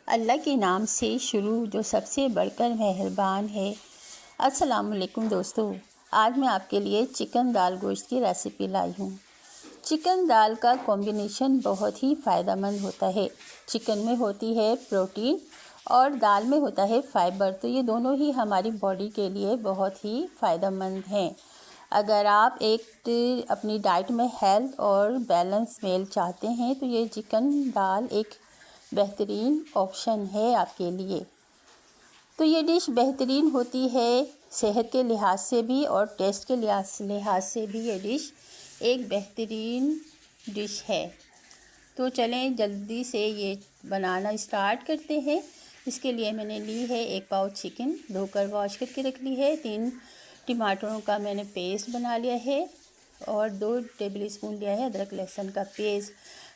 अल्लाह के नाम से शुरू जो सबसे बढ़कर मेहरबान है। अस्सलाम वालेकुम दोस्तों, आज मैं आपके लिए चिकन दाल गोश्त की रेसिपी लाई हूँ। चिकन दाल का कॉम्बिनेशन बहुत ही फ़ायदेमंद होता है। चिकन में होती है प्रोटीन और दाल में होता है फाइबर, तो ये दोनों ही हमारी बॉडी के लिए बहुत ही फ़ायदेमंद हैं। अगर आप एक अपनी डाइट में हेल्थ और बैलेंस मेल चाहते हैं तो ये चिकन दाल एक बेहतरीन ऑप्शन है आपके लिए। तो ये डिश बेहतरीन होती है सेहत के लिहाज से भी और टेस्ट के लिहाज से भी ये डिश एक बेहतरीन डिश है। तो चलें जल्दी से ये बनाना स्टार्ट करते हैं। इसके लिए मैंने ली है 1 पाव चिकन, धोकर वॉश करके रख ली है। 3 टमाटरों का मैंने पेस्ट बना लिया है और 2 टेबल स्पून लिया है अदरक लहसुन का पेस्ट।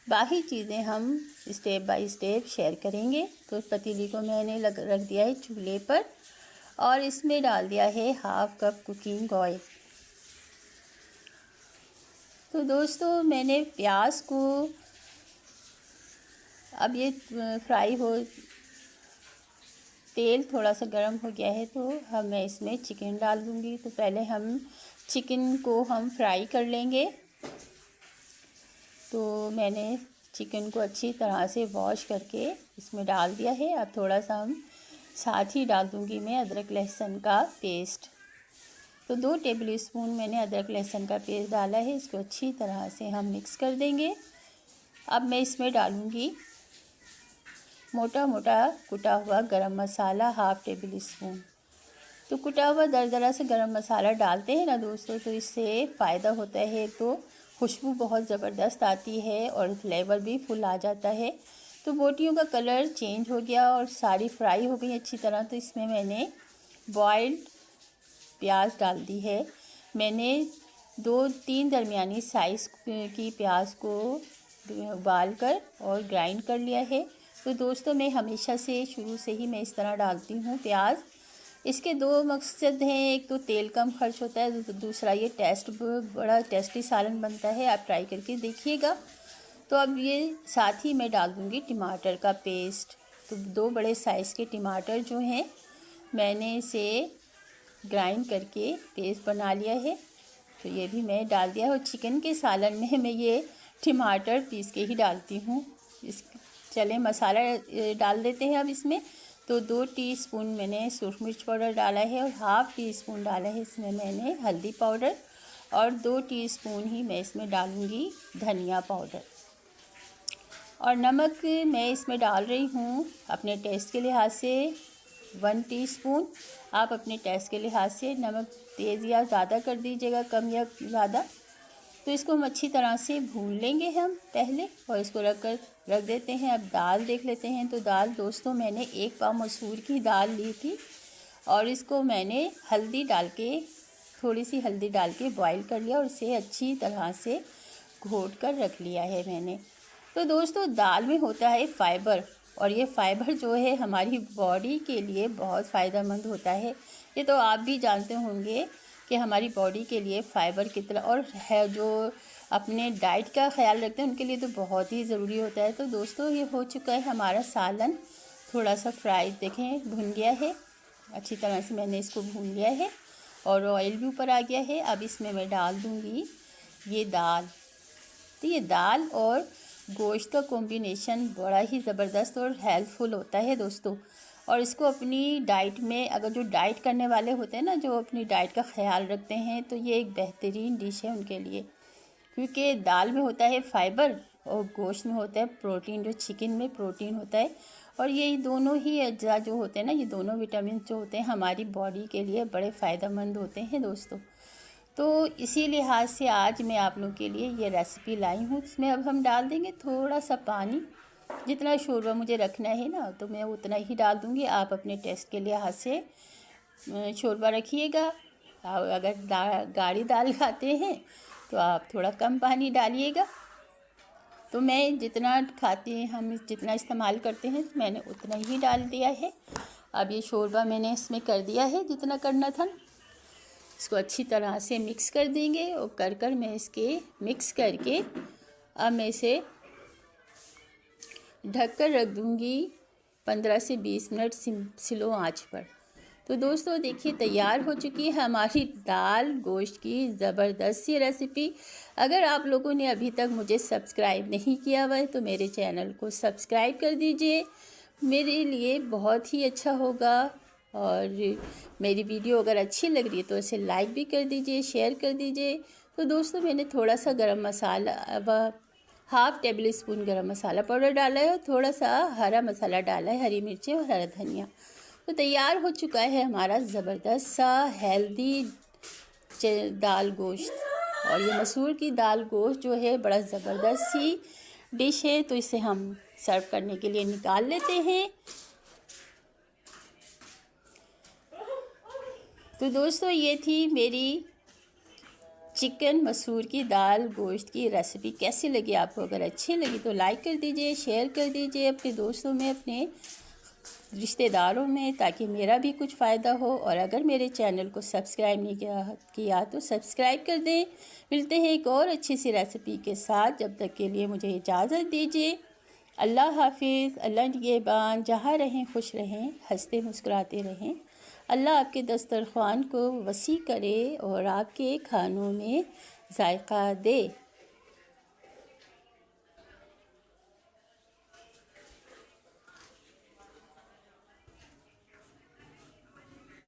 बाकी चीज़ें हम स्टेप बाय स्टेप शेयर करेंगे। तो पतीली को मैंने रख दिया है चूल्हे पर और इसमें डाल दिया है 1/2 कप कुकिंग ऑयल। तो दोस्तों मैंने प्याज को अब ये फ्राई हो, तेल थोड़ा सा गर्म हो गया है तो मैं इसमें चिकन डाल दूँगी। तो पहले हम चिकन को हम फ्राई कर लेंगे। तो मैंने चिकन को अच्छी तरह से वॉश करके इसमें डाल दिया है। अब थोड़ा सा हम साथ ही डाल दूँगी मैं अदरक लहसुन का पेस्ट। तो 2 टेबल स्पून मैंने अदरक लहसुन का पेस्ट डाला है। इसको अच्छी तरह से हम मिक्स कर देंगे। अब मैं इसमें डालूँगी मोटा मोटा कुटा हुआ गरम मसाला 1/2 टेबल स्पून। तो कुटा हुआ दरदरा से गरम मसाला डालते हैं ना दोस्तों, तो इससे फ़ायदा होता है। तो खुशबू बहुत ज़बरदस्त आती है और फ्लेवर भी फुल आ जाता है। तो बोटियों का कलर चेंज हो गया और सारी फ्राई हो गई अच्छी तरह। तो इसमें मैंने बॉइल्ड प्याज डाल दी है। मैंने 2-3 दरमियानी साइज़ की प्याज को उबाल कर और ग्राइंड कर लिया है। तो दोस्तों मैं हमेशा से शुरू से ही मैं इस तरह डालती हूँ प्याज। इसके 2 मकसद हैं, एक तो तेल कम खर्च होता है, तो दूसरा ये टेस्ट बड़ा टेस्टी सालन बनता है। आप ट्राई करके देखिएगा। तो अब ये साथ ही मैं डाल दूँगी टमाटर का पेस्ट। तो 2 बड़े साइज़ के टमाटर जो हैं मैंने इसे ग्राइंड करके पेस्ट बना लिया है, तो ये भी मैं डाल दिया है। और चिकन के सालन में मैं ये टमाटर पीस के ही डालती हूँ। चलें मसाला डाल देते हैं अब इसमें। तो 2 टीस्पून मैंने सूरज मिर्च पाउडर डाला है और 1/2 टीस्पून डाला है इसमें मैंने हल्दी पाउडर और 2 टीस्पून ही मैं इसमें डालूँगी धनिया पाउडर। और नमक मैं इसमें डाल रही हूँ अपने टेस्ट के लिहाज से 1 टीस्पून। आप अपने टेस्ट के लिहाज से नमक तेज़ या ज़्यादा कर दीजिएगा, कम या ज़्यादा। तो इसको हम अच्छी तरह से भून लेंगे हम पहले और इसको रख देते हैं। अब दाल देख लेते हैं। तो दाल दोस्तों मैंने 1 पाव मसूर की दाल ली थी और इसको मैंने हल्दी डाल के, थोड़ी सी हल्दी डाल के बॉईल कर लिया और इसे अच्छी तरह से घोट कर रख लिया है मैंने। तो दोस्तों दाल में होता है फाइबर और ये फाइबर जो है हमारी बॉडी के लिए बहुत फ़ायदेमंद होता है। ये तो आप भी जानते होंगे कि हमारी बॉडी के लिए फ़ाइबर कितना और है, जो अपने डाइट का ख्याल रखते हैं उनके लिए तो बहुत ही ज़रूरी होता है। तो दोस्तों ये हो चुका है हमारा सालन, थोड़ा सा फ्राई देखें भुन गया है अच्छी तरह से। मैंने इसको भून लिया है और ऑयल भी ऊपर आ गया है। अब इसमें मैं डाल दूँगी ये दाल। तो ये दाल और गोश्त का कॉम्बिनेशन बड़ा ही ज़बरदस्त और हेल्पफुल होता है दोस्तों। और इसको अपनी डाइट में, अगर जो डाइट करने वाले होते हैं ना, जो अपनी डाइट का ख्याल रखते हैं, तो ये एक बेहतरीन डिश है उनके लिए। क्योंकि दाल में होता है फाइबर और गोश्त में होता है प्रोटीन, जो चिकन में प्रोटीन होता है। और ये दोनों ही अज्जा जो होते हैं ना, ये दोनों विटामिन जो होते हैं हमारी बॉडी के लिए बड़े फ़ायदेमंद होते हैं दोस्तों। तो इसी लिहाज से आज मैं आप लोगों के लिए ये रेसिपी लाई हूँ। इसमें अब हम डाल देंगे थोड़ा सा पानी। जितना शोरबा मुझे रखना है ना, तो मैं उतना ही डाल दूँगी। आप अपने टेस्ट के लिहाज से शोरबा रखिएगा। अगर गाढ़ी दाल खाते हैं तो आप थोड़ा कम पानी डालिएगा। तो मैं जितना खाती हैं, हम जितना इस्तेमाल करते हैं, तो मैंने उतना ही डाल दिया है। अब ये शोरबा मैंने इसमें कर दिया है जितना करना था। इसको अच्छी तरह से मिक्स कर देंगे और कर मैं इसके मिक्स करके अब मैं इसे ढक कर रख दूँगी 15 से 20 मिनट स्लो आंच पर। तो दोस्तों देखिए तैयार हो चुकी है हमारी दाल गोश्त की ज़बरदस्त सी रेसिपी। अगर आप लोगों ने अभी तक मुझे सब्सक्राइब नहीं किया हुआ है तो मेरे चैनल को सब्सक्राइब कर दीजिए, मेरे लिए बहुत ही अच्छा होगा। और मेरी वीडियो अगर अच्छी लग रही है तो इसे लाइक भी कर दीजिए, शेयर कर दीजिए। तो दोस्तों मैंने थोड़ा सा गरम मसाला हाफ़ टेबल स्पून गरम मसाला पाउडर डाला है और थोड़ा सा हरा मसाला डाला है, हरी मिर्चें और हरा धनिया। तो तैयार हो चुका है हमारा ज़बरदस्त सा हेल्दी दाल गोश्त। और ये मसूर की दाल गोश्त जो है बड़ा ज़बरदस्त सी डिश है। तो इसे हम सर्व करने के लिए निकाल लेते हैं। तो दोस्तों ये थी मेरी चिकन मसूर की दाल गोश्त की रेसिपी। कैसी लगी आपको? अगर अच्छी लगी तो लाइक कर दीजिए, शेयर कर दीजिए अपने दोस्तों में, अपने रिश्तेदारों में, ताकि मेरा भी कुछ फ़ायदा हो। और अगर मेरे चैनल को सब्सक्राइब नहीं किया तो सब्सक्राइब कर दें। मिलते हैं एक और अच्छी सी रेसिपी के साथ। जब तक के लिए मुझे इजाज़त दीजिए। अल्लाह हाफिज़। अल्लाह निगहबान। जहाँ रहें खुश रहें, हंसते मुस्कुराते रहें। अल्लाह आपके दस्तरख़्वान को वसी करे और आपके खानों में जायका दे।